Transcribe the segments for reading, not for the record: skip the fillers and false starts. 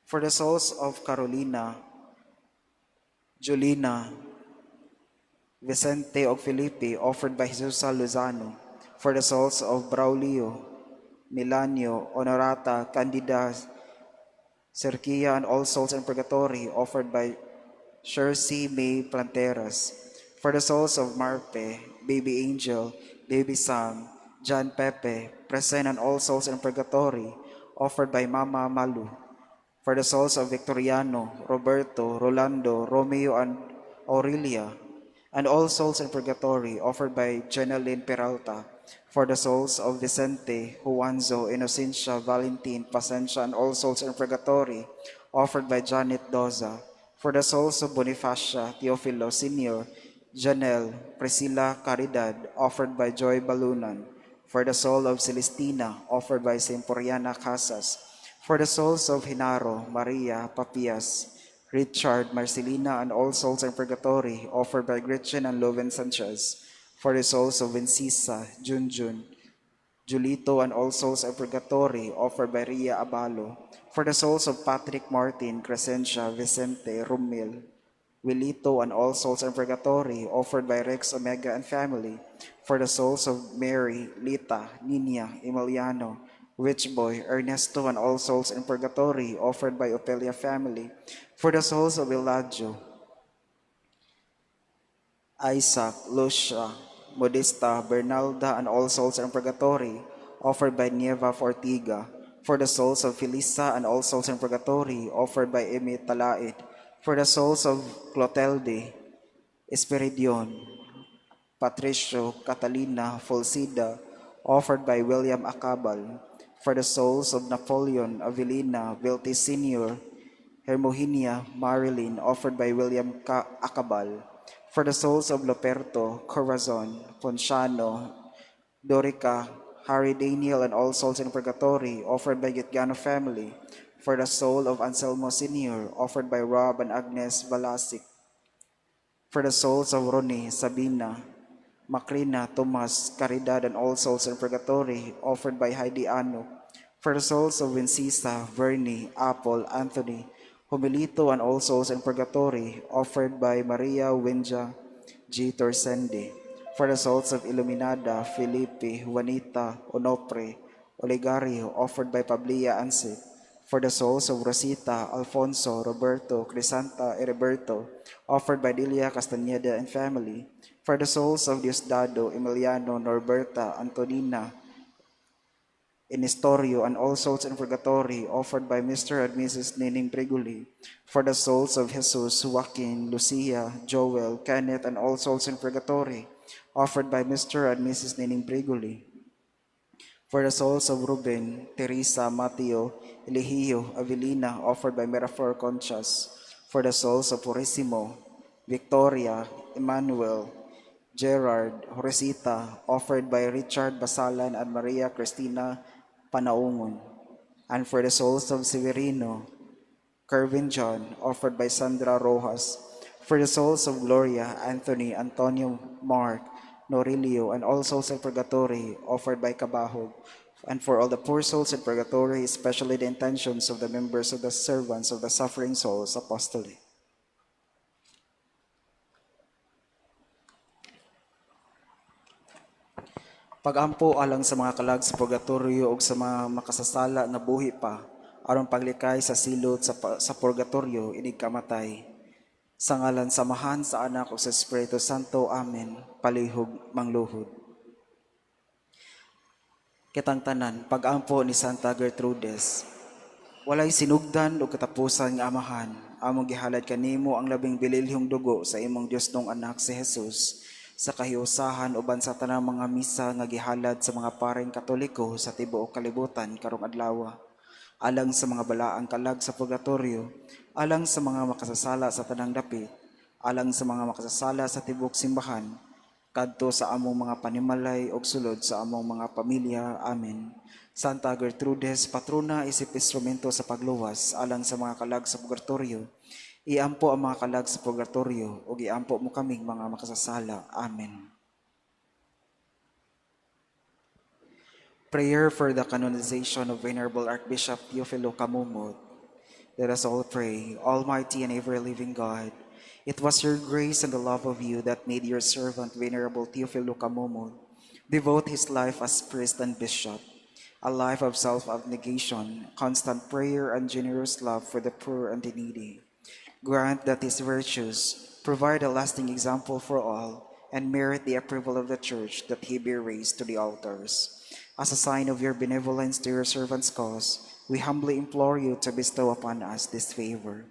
For the souls of Carolina, Julina, Vicente og Felipe, offered by Jesus Lozano. For the souls of Braulio, Milanio, Honorata, Candida, Serkia, and all souls in purgatory, offered by Shercy May Planteras. For the souls of Marpe, Baby Angel, Baby Sam, John Pepe, present and all souls in purgatory, offered by Mama Malu. For the souls of Victoriano, Roberto, Rolando, Romeo, and Aurelia, and all souls in purgatory, offered by Jeneline Peralta. For the souls of Vicente, Juanzo, Inocencia, Valentin, Pacencia, and all souls in purgatory, offered by Janet Doza. For the souls of Bonifacia, Teofilo, Senior, Janelle, Priscilla Caridad, offered by Joy Balunan. For the soul of Celestina, offered by Semporiana Casas. For the souls of Hinaro, Maria, Papias, Richard, Marcelina, and all souls in purgatory, offered by Gretchen and Loven Sanchez. For the souls of Vincisa, Junjun, Julito, and all souls in purgatory, offered by Ria Abalo. For the souls of Patrick Martin, Crescencia, Vicente, Rumil, Wilito, and all souls in purgatory, offered by Rex Omega and family. For the souls of Mary, Lita, Nina, Emiliano, Rich Boy, Ernesto, and all souls in purgatory, offered by Opelia family. For the souls of Eladio, Isaac, Lucia, Modesta, Bernalda, and all souls in purgatory, offered by Nieva Fortiga. For the souls of Felisa and all souls in purgatory, offered by Emi Talaid. For the souls of Clotelde, Esperidion, Patricio, Catalina, Fulsida, offered by William Acabal. For the souls of Napoleon, Avelina, Vilti Sr., Hermohinia, Marilyn, offered by William Acabal. For the souls of Loperto, Corazon, Ponciano, Dorica, Harry Daniel, and all souls in purgatory, offered by Gitgano family. For the soul of Anselmo Sr., offered by Rob and Agnes Balasic. For the souls of Ronnie, Sabina, Macrina, Tomas, Caridad, and all souls in purgatory, offered by Heidi Ano. For the souls of Vincisa, Vernie, Apple, Anthony, Humilito, and all souls in purgatory, offered by Maria Winja G. Torsende. For the souls of Iluminada, Felipe, Juanita, Onopre, Olegario, offered by Pablia Ansit. For the souls of Rosita, Alfonso, Roberto, Crisanta, Heriberto, offered by Delia Castañeda and family. For the souls of Diosdado, Emiliano, Norberta, Antonina, Inistorio, and all souls in purgatory, offered by Mr. and Mrs. Nining Breguli. For the souls of Jesus, Joaquin, Lucia, Joel, Kenneth, and all souls in purgatory, offered by Mr. and Mrs. Nining Breguli. For the souls of Ruben, Teresa, Mateo, Eligio, Avelina, offered by Mirafor Conchas. For the souls of Purisimo, Victoria, Emmanuel, Gerard, Horesita, offered by Richard Basalan and Maria Cristina Panaungon. And for the souls of Severino, Kervin John, offered by Sandra Rojas. For the souls of Gloria, Anthony, Antonio, Mark, Norilio, and all souls in purgatory, offered by Cabahog. And for all the poor souls in purgatory, especially the intentions of the members of the servants of the suffering souls, apostolate. Pagampo alang sa mga kalag sa purgatorio ug sa mga makasasala nga buhi pa aron paglikay sa silot sa purgatorio inig kamatay. Sa ngalan samahan sa anak ug sa Espiritu Santo. Amen. Palihog mangluhod. Kitang tanan, pagampo ni Santa Gertrudes. Walay sinugdan o katapusan nga amahan, among gihalad kanimo ang labing bililyong dugo sa imong Dios nung anak si Jesus, sa kahiusahan uban sa tanang mga misa nga gihalad sa mga paring Katoliko sa tibuok kalibutan karong adlaw, alang sa mga balaang kalag sa purgatorio, alang sa mga makasasala sa tanang dapit, alang sa mga makasasala sa tibuok simbahan, kadto sa among mga panimalay ug sulod sa among mga pamilya. Amen. Santa Gertrudes, patrona isip instrumento sa pagluwas alang sa mga kalag sa purgatorio, iampo ang mga kalag sa purgatorio ug iampo mo kaming mga makasasala. Amen. Prayer for the canonization of Venerable Archbishop Teofilo Camumot. Let us all pray. Almighty and ever-living God, it was your grace and the love of you that made your servant, Venerable Teofilo Camomon, devote his life as priest and bishop, a life of self-abnegation, constant prayer, and generous love for the poor and the needy. Grant that his virtues provide a lasting example for all and merit the approval of the Church, that he be raised to the altars. As a sign of your benevolence to your servant's cause, we humbly implore you to bestow upon us this favor.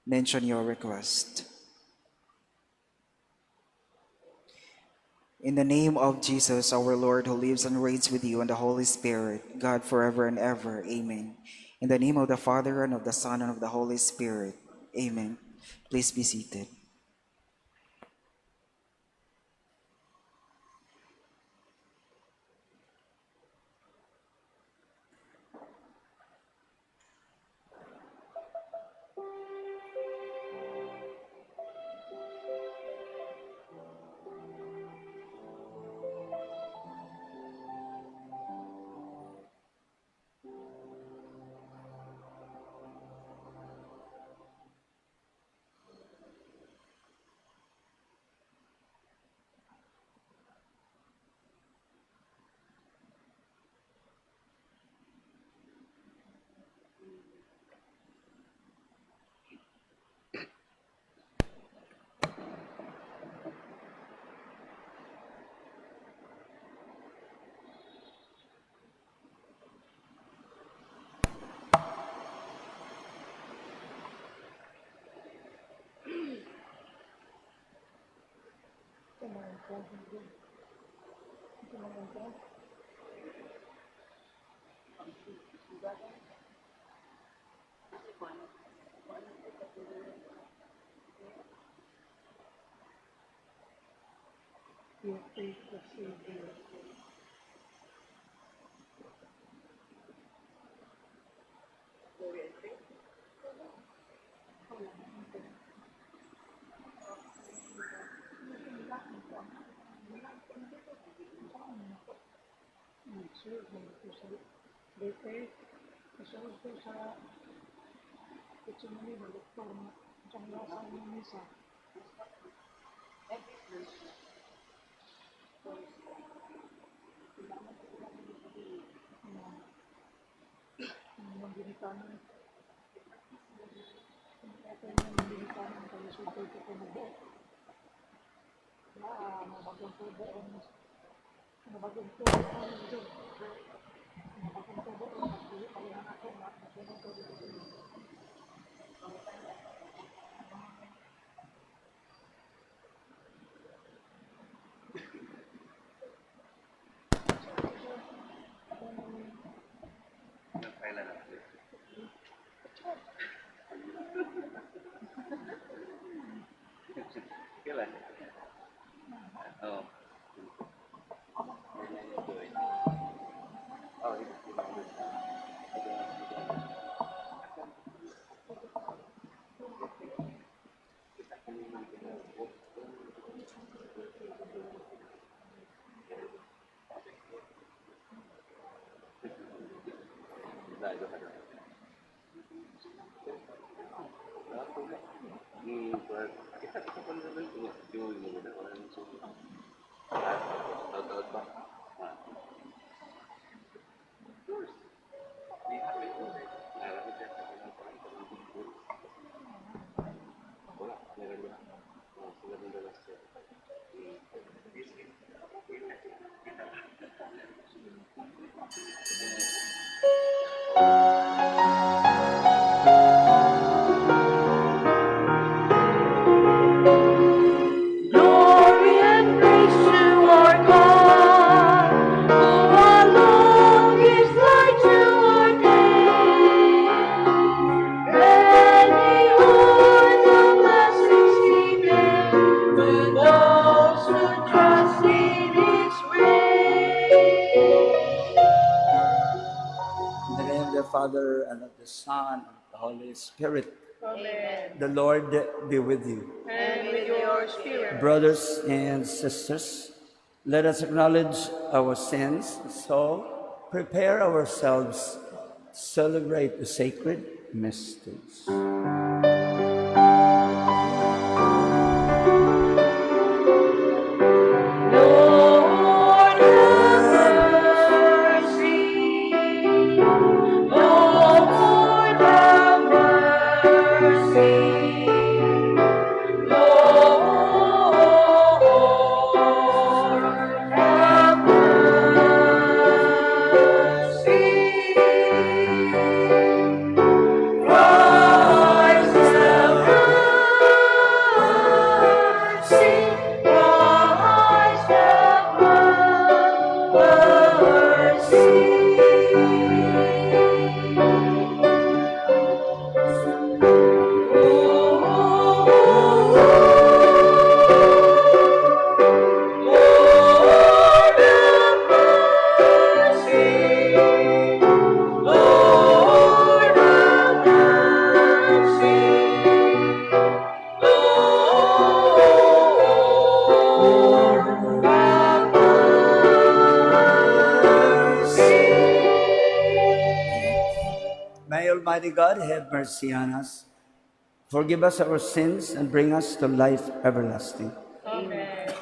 Mention your request. In the name of Jesus, our Lord, who lives and reigns with you and the Holy Spirit, God forever and ever. Amen. In the name of the Father, and of the Son, and of the Holy Spirit. Amen. Please be seated. Glory and praise to our God, who alone gives light to our day. Many the blessings He gives to those who trust in His grace. In the name of the Father, and of the Son, and of the Holy Spirit. Amen. The Lord be with you. And with your spirit. Brothers and sisters, let us acknowledge our sins, so prepare ourselves celebrate the sacred mysteries. Lord, have mercy. Lord, have mercy. Lord, have mercy. Christ, have mercy. Christ, have May Almighty God have mercy on us, forgive us our sins, and bring us to life everlasting. Amen.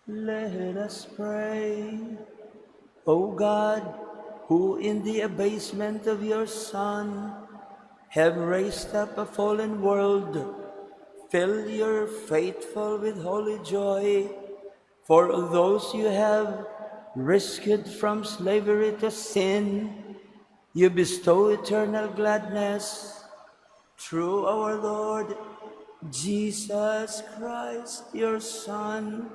Let us pray. O God, who in the abasement of your Son have raised up a fallen world, fill your faithful with holy joy. For those you have rescued from slavery to sin, you bestow eternal gladness through our Lord Jesus Christ, your Son,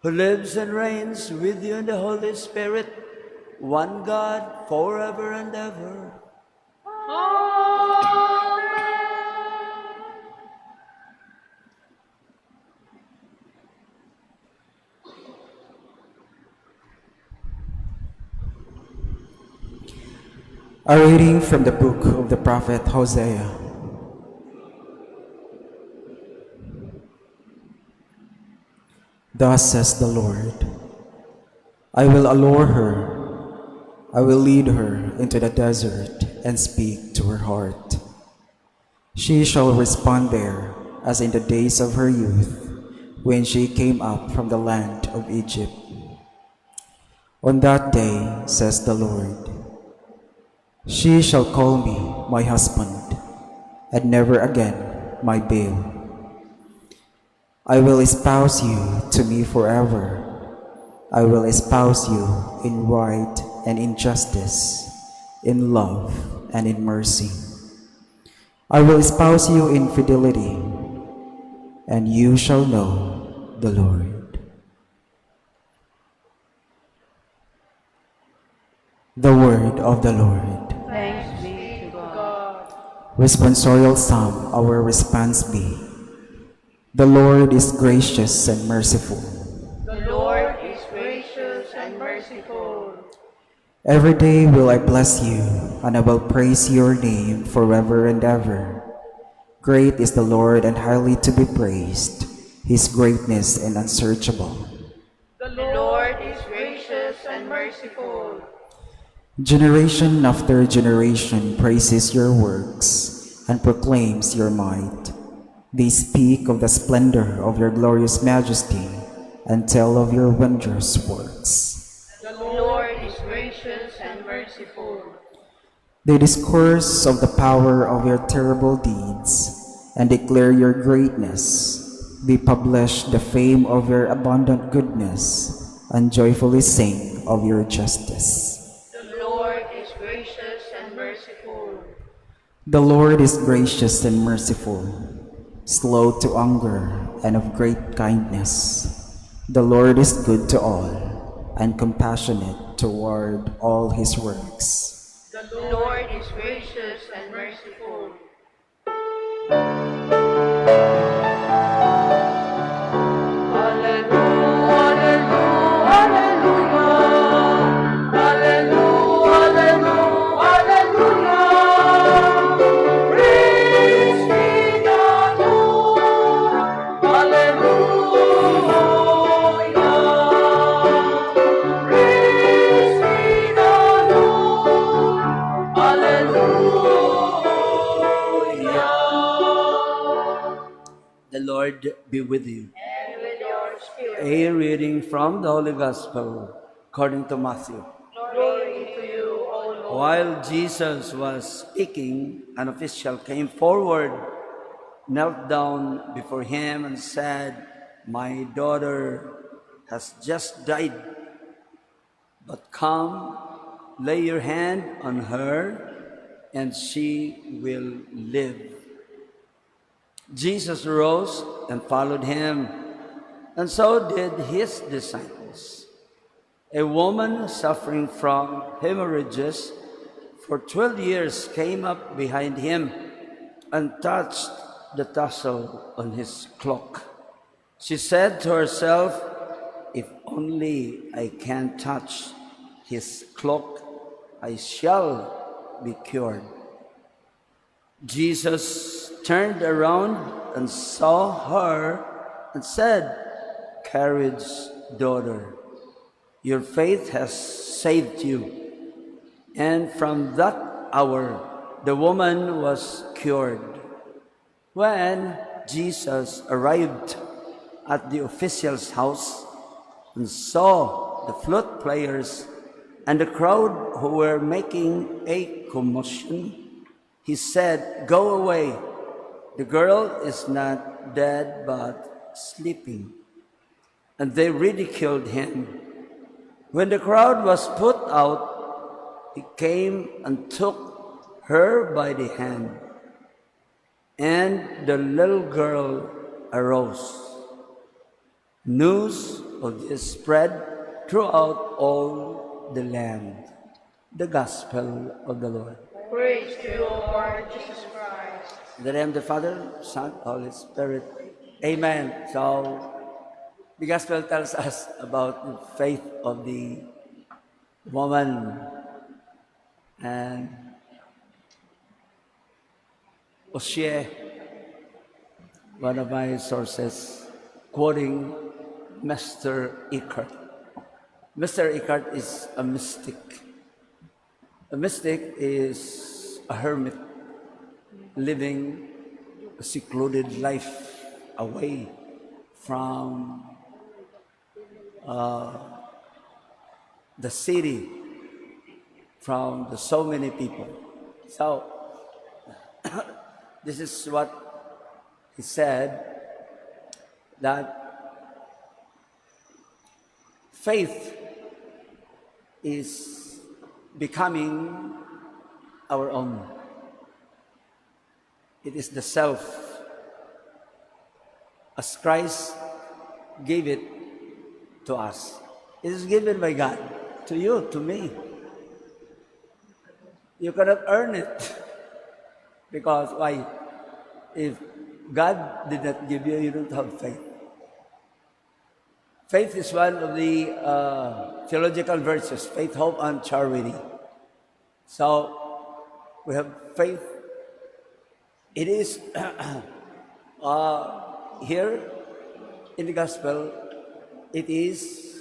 who lives and reigns with you in the Holy Spirit, one God, forever and ever. A reading from the book of the prophet Hosea. Thus says the Lord, I will allure her, I will lead her into the desert and speak to her heart. She shall respond there as in the days of her youth, when she came up from the land of Egypt. On that day, says the Lord, she shall call me my husband, and never again my Baal. I will espouse you to me forever. I will espouse you in right and in justice, in love and in mercy. I will espouse you in fidelity, and you shall know the Lord. The word of the Lord. Thanks be to God. Responsorial Psalm, our response be, the Lord is gracious and merciful. The Lord is gracious and merciful. Every day will I bless you, and I will praise your name forever and ever. Great is the Lord and highly to be praised, his greatness and unsearchable. The Lord is gracious and merciful. Generation after generation praises your works and proclaims your might. They speak of the splendor of your glorious majesty and tell of your wondrous works. The Lord is gracious and merciful. They discourse of the power of your terrible deeds and declare your greatness. They publish the fame of your abundant goodness and joyfully sing of your justice. The Lord is gracious and merciful. The Lord is gracious and merciful, slow to anger and of great kindness. The Lord is good to all and compassionate toward all his works. The Lord is gracious and merciful. Praise be the The Lord be with you. A reading from the Holy Gospel according to Matthew. While Jesus was speaking, an official came forward, knelt down before him, and said, "My daughter has just died, but come, lay your hand on her, and she will live." Jesus rose and followed him, and so did his disciples. A woman suffering from hemorrhages for 12 years came up behind him and touched the tassel on his cloak. She said to herself, "If only I can touch his cloak, I shall be cured." Jesus turned around and saw her and said, "Courage, daughter, your faith has saved you." And from that hour, the woman was cured. When Jesus arrived at the official's house and saw the flute players and the crowd who were making a commotion, he said, "Go away. The girl is not dead but sleeping." And they ridiculed him. When the crowd was put out, he came and took her by the hand, and the little girl arose. News of this spread throughout all the land. The Gospel of the Lord. Praise to you, Lord Jesus Christ. In the name of the Father, Son, Holy Spirit. Amen. So, the Gospel tells us about the faith of the woman. And Ossie, one of my sources, quoting Mr. Eckhart. Mr. Eckhart is a mystic. A mystic is a hermit living a secluded life away from the city, from the so many people. So, this is what he said, that faith is becoming our own. It is the self, as Christ gave it to us. It is given by God, to you, to me. You cannot earn it. Because why? If God did not give you, you don't have faith. Faith is one of the theological virtues, faith, hope, and charity. So, we have faith. It is here in the Gospel, it is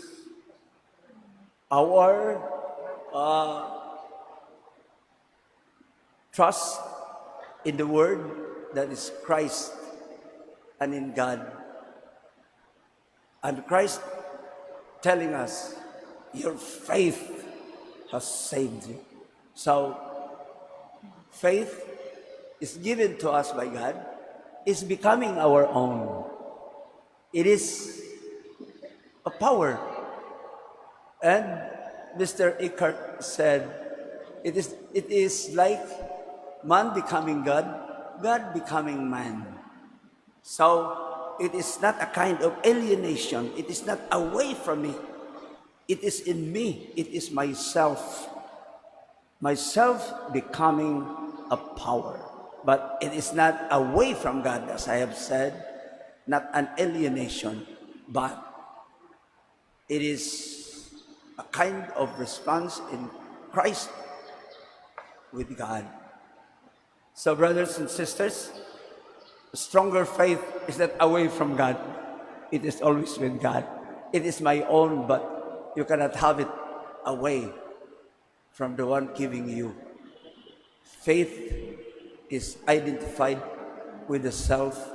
our trust in the Word that is Christ and in God. And Christ telling us, your faith has saved you. So, faith is given to us by God, is becoming our own. It is a power. And Mr. Eckhart said, it is like man becoming God, God becoming man. So, it is not a kind of alienation. It is not away from me. It is in me. It is myself. Myself becoming a power. But it is not away from God, as I have said, not an alienation, but it is a kind of response in Christ with God. So, brothers and sisters, a stronger faith is not away from God. It is always with God. It is my own, but you cannot have it away from the one giving you. Faith is identified with the self,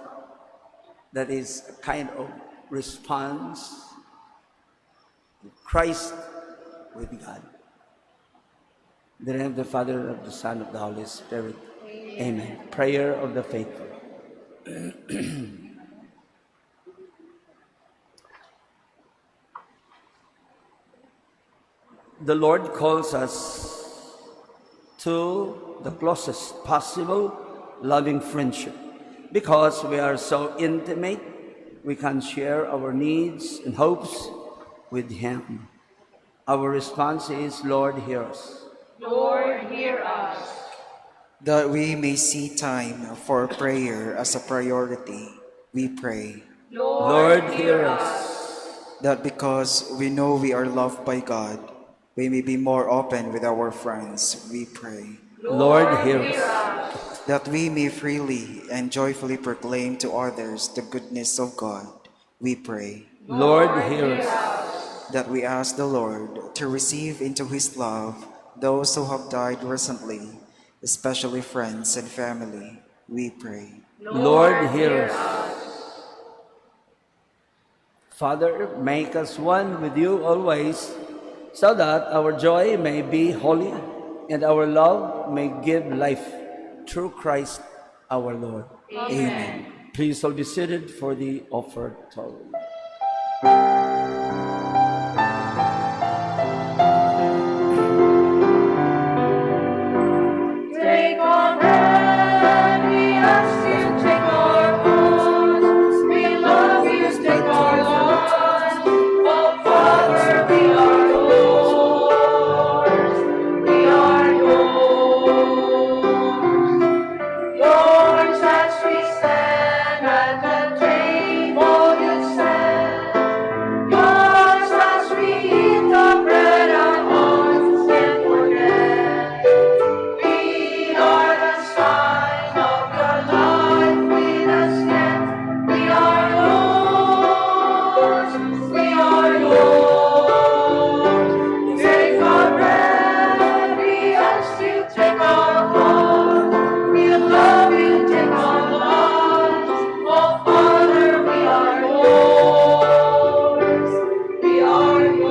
that is a kind of response to Christ with God. In the name of the Father, of the Son, of the Holy Spirit. Amen. Prayer of the faithful. The Lord calls us to the closest possible loving friendship. Because we are so intimate, we can share our needs and hopes with Him. Our response is, Lord, hear us. Lord, hear us. That we may see time for prayer as a priority, we pray. Lord, hear us. That because we know we are loved by God, we may be more open with our friends, we pray. Lord, hear us. That we may freely and joyfully proclaim to others the goodness of God, we pray. Lord, hear us. That we ask the Lord to receive into His love those who have died recently, especially friends and family, we pray. Lord, hear us. Father, make us one with you always, so that our joy may be holy and our love may give life through Christ our Lord. Amen. Please all be seated for the offered toll. Take our bread, we ask you, take our cause. We love you, take our lives. Oh, Father, we are yours. We are yours. Yours as we stand at the table you set. Yours as we eat the bread our hearts can't forget. We are the sign of your life with us yet. We are yours. We are yours. Take our bread. We ask you, take our heart. We love you, take our lives. Oh, Father, we are yours. We are yours.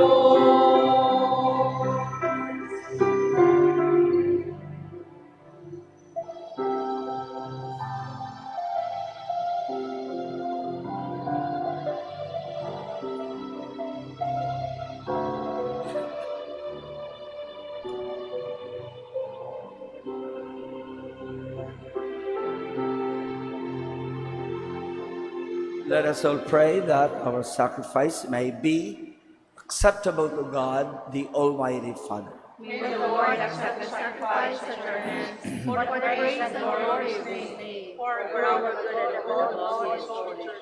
Let us all pray that our sacrifice may be acceptable to God, the Almighty Father. May the Lord accept the sacrifice at your hands, for the praise and glory of his name, for our good and the good of his holy church.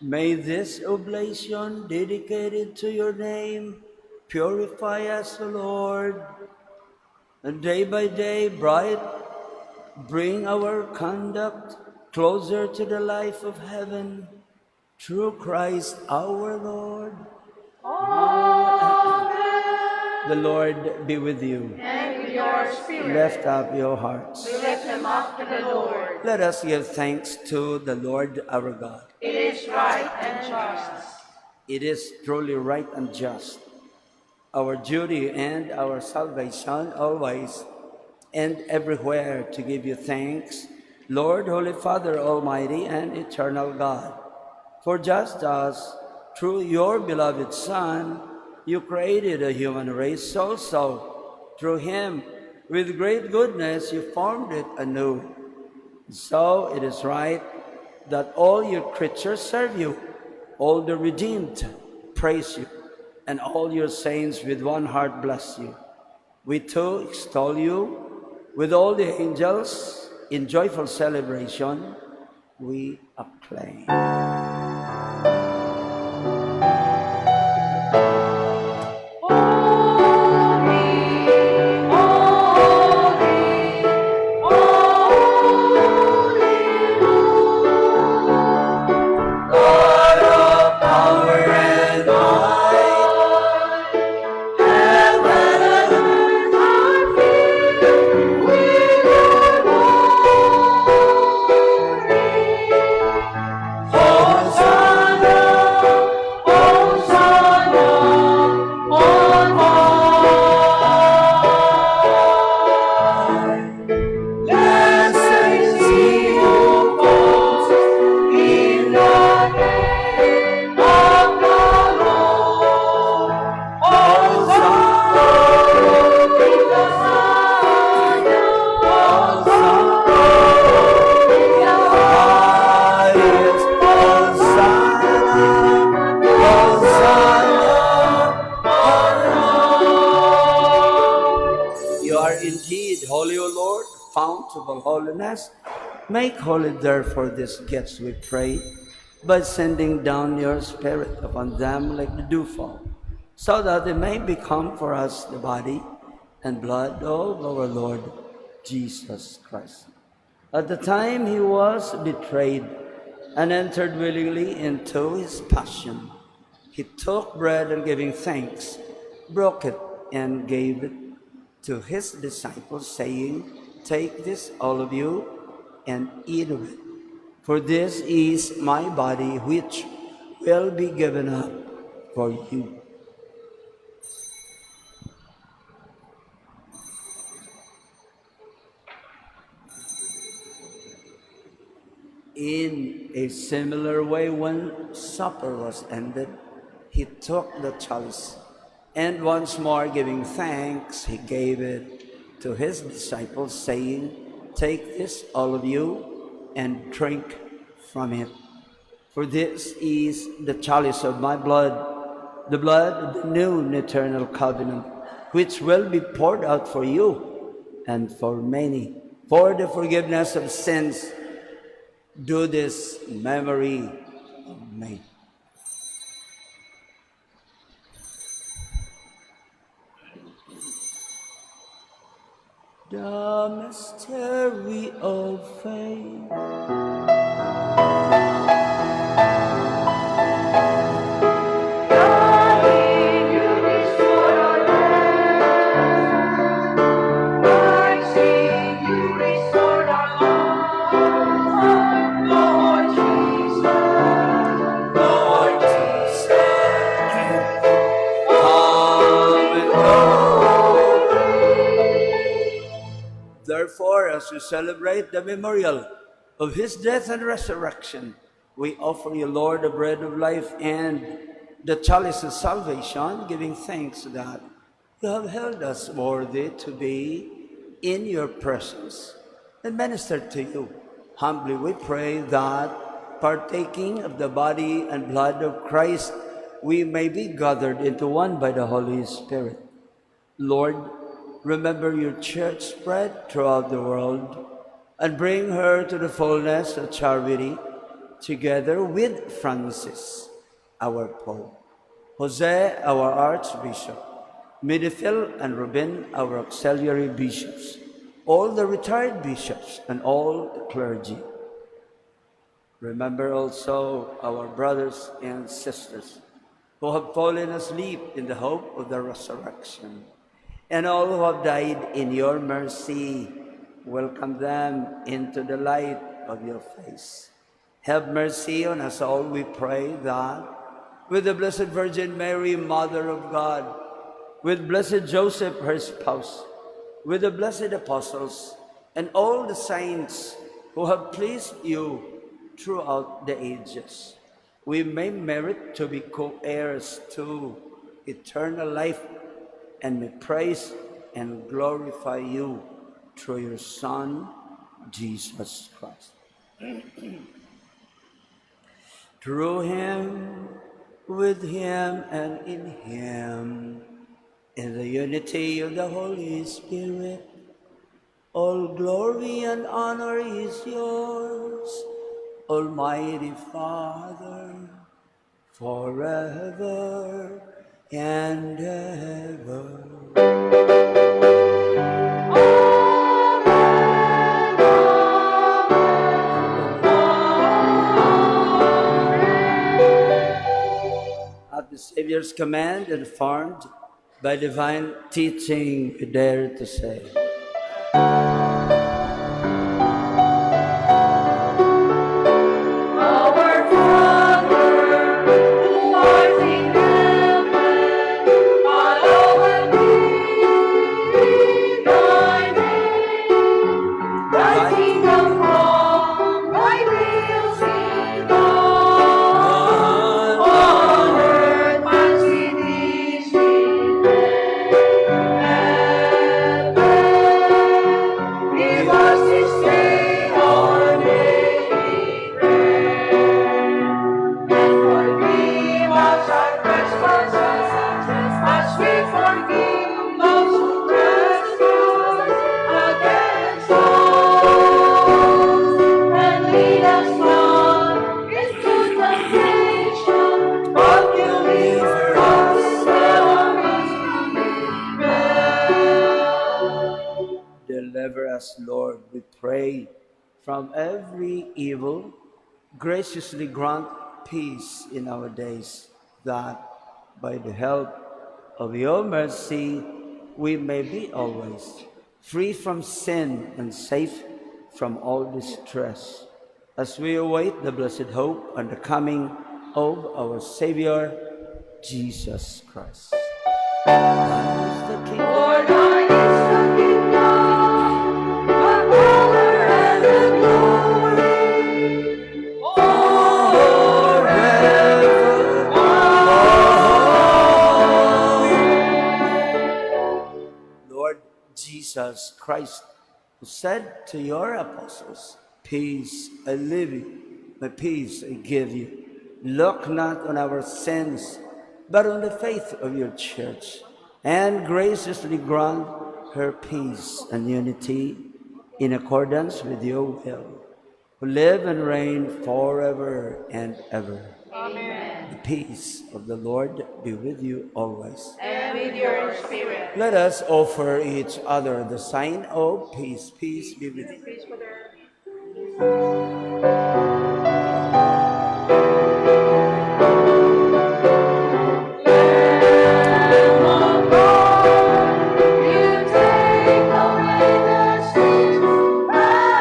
May this oblation dedicated to your name purify us, O Lord, and day by day bring our conduct closer to the life of heaven, through Christ our Lord. Amen. The Lord be with you. And with your spirit, Lift up your hearts. we lift them up to the Lord. Let us give thanks to the Lord our God. It is right and just. It is truly right and just, our duty and our salvation always and everywhere to give you thanks, Lord, Holy Father, Almighty and eternal God. For just as through your beloved Son, you created a human race, also through him, with great goodness, you formed it anew. So it is right that all your creatures serve you, all the redeemed praise you, and all your saints with one heart bless you. We too extol you with all the angels in joyful celebration. We acclaim. Heaven and earth are filled with holy, O Lord, fount of all holiness. Make holy, therefore, these gifts, we pray, by sending down your Spirit upon them like the dewfall, so that they may become for us the body and blood of our Lord Jesus Christ. At the time he was betrayed and entered willingly into his passion, he took bread and giving thanks, broke it and gave it to his disciples, saying, "Take this, all of you, and eat of it. For this is my body, which will be given up for you." In a similar way, when supper was ended, he took the chalice, and once more giving thanks, he gave it to his disciples, saying, "Take this, all of you, and drink from it. For this is the chalice of my blood, the blood of the new and eternal covenant, which will be poured out for you and for many for the forgiveness of sins. Do this in memory of me." The mystery of faith. Darling, you restore our land. Rising, you restored our life. Lord Jesus, Lord Jesus, come and go. Therefore, as we celebrate the memorial of his death and resurrection, we offer you, Lord, the bread of life and the chalice of salvation, giving thanks that you have held us worthy to be in your presence and minister to you. Humbly we pray that, partaking of the body and blood of Christ, we may be gathered into one by the Holy Spirit. Lord, remember your church spread throughout the world and bring her to the fullness of charity, together with Francis, our Pope, Jose, our Archbishop, Midifil and Ruben, our auxiliary bishops, all the retired bishops, and all the clergy. Remember also our brothers and sisters who have fallen asleep in the hope of the resurrection, and all who have died in your mercy. Welcome them into the light of your face. Have mercy on us all, we pray, that with the Blessed Virgin Mary, Mother of God, with Blessed Joseph, her spouse, with the blessed apostles, and all the saints who have pleased you throughout the ages, we may merit to be co-heirs to eternal life, and may praise and glorify you through your Son, Jesus Christ. Through him, with him, and in him, in the unity of the Holy Spirit, all glory and honor is yours, Almighty Father, forever and ever. At the Savior's command, informed by divine teaching, we dare to say, Our Father, who art in heaven, hallowed be thy name. Thy kingdom come, thy will be done, on earth as it is in heaven. us, Lord, we pray, from every evil. Graciously grant peace in our days, that by the help of your mercy we may be always free from sin and safe from all distress, as we await the blessed hope and the coming of our Savior, Jesus Christ. Thine is the kingdom, For thine is the kingdom, the power, and the glory, Lord Jesus Christ, who said to your apostles, "Peace I leave you, my peace I give you. Look not on our sins, but on the faith of your church, and graciously grant her peace and unity in accordance with your will, who live and reign forever and ever." Amen. The peace of the Lord be with you always. and with your spirit. Let us offer each other the sign of peace. Peace be with you. You take away the sins,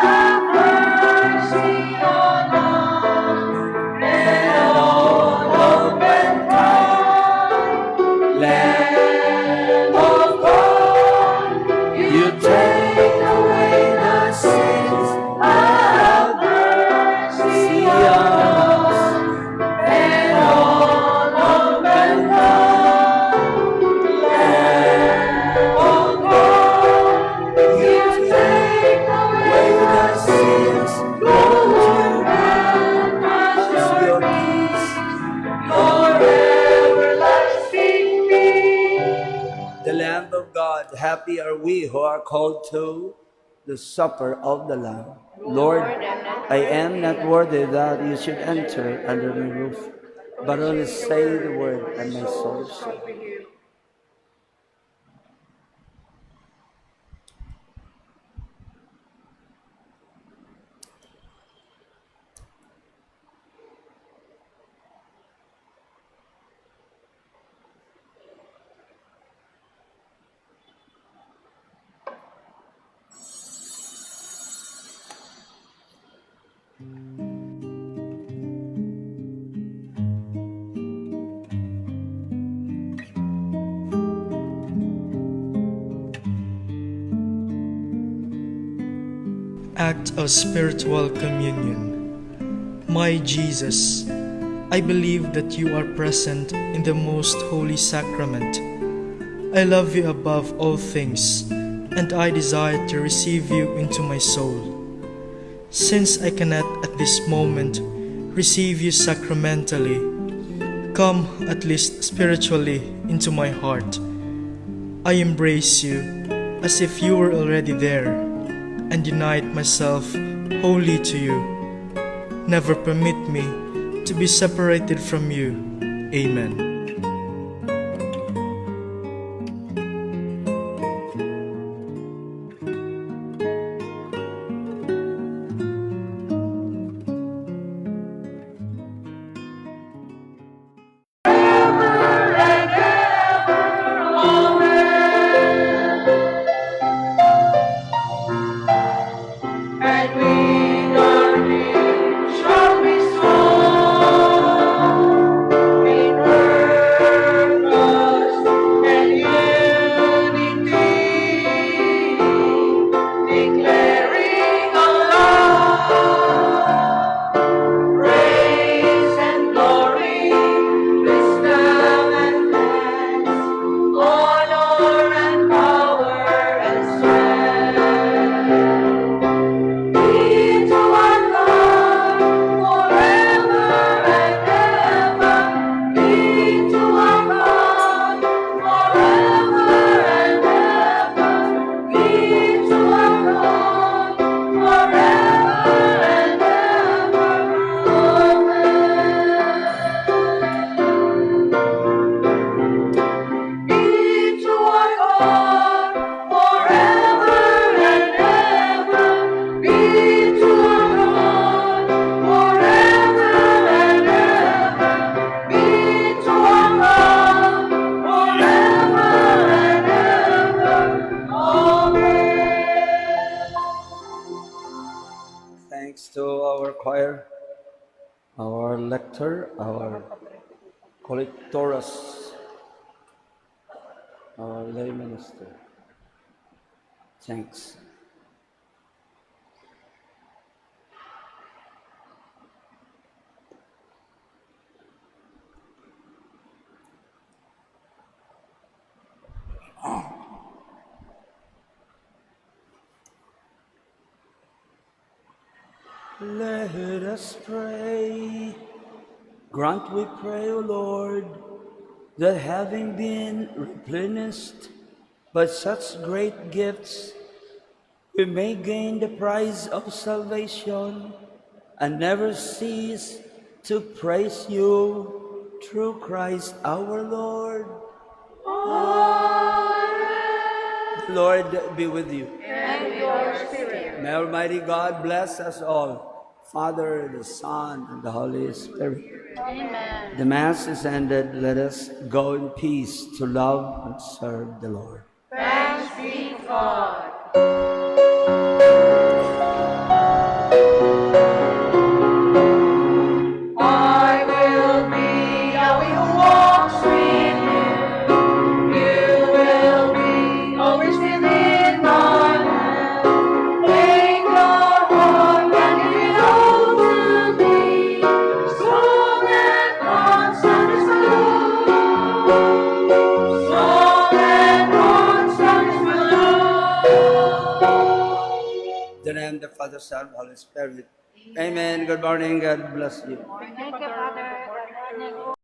have mercy on us, and on open Lamb of God, you take away the sins, have mercy on us, and on open Lamb of God, you take away the sins, go to grant us your peace, your everlasting peace. The Lamb of God, happy are we who are called to the supper of the Lamb. Lord, I am not worthy that you should enter under my roof, but only say the word and my soul shall be healed. Act of Spiritual Communion. My Jesus, I believe that you are present in the most holy sacrament. I love you above all things, and I desire to receive you into my soul. Since I cannot at this moment receive you sacramentally, come at least spiritually into my heart. I embrace you as if you were already there, and unite myself wholly to you. Never permit me to be separated from you. Amen. And we shall be strong in her. Thanks to our choir, our lector, our collectorus, our lay minister. Thanks. Let us pray. Grant, we pray, O Lord, that having been replenished by such great gifts, we may gain the prize of salvation and never cease to praise you through Christ our Lord. The Lord be with you. And your spirit. May Almighty God bless us all, Father, the Son, and the Holy Spirit. Amen. The Mass is ended. Let us go in peace to love and serve the Lord. Thanks be to God. I will be, I will walk with you. You will be always within my hand. Take your heart and give it all to me. Strong and constant is my love. Strong and constant is my love. In the name of the Father, Son, and Holy Spirit. Amen. Good morning. God bless you. Thank you, Father.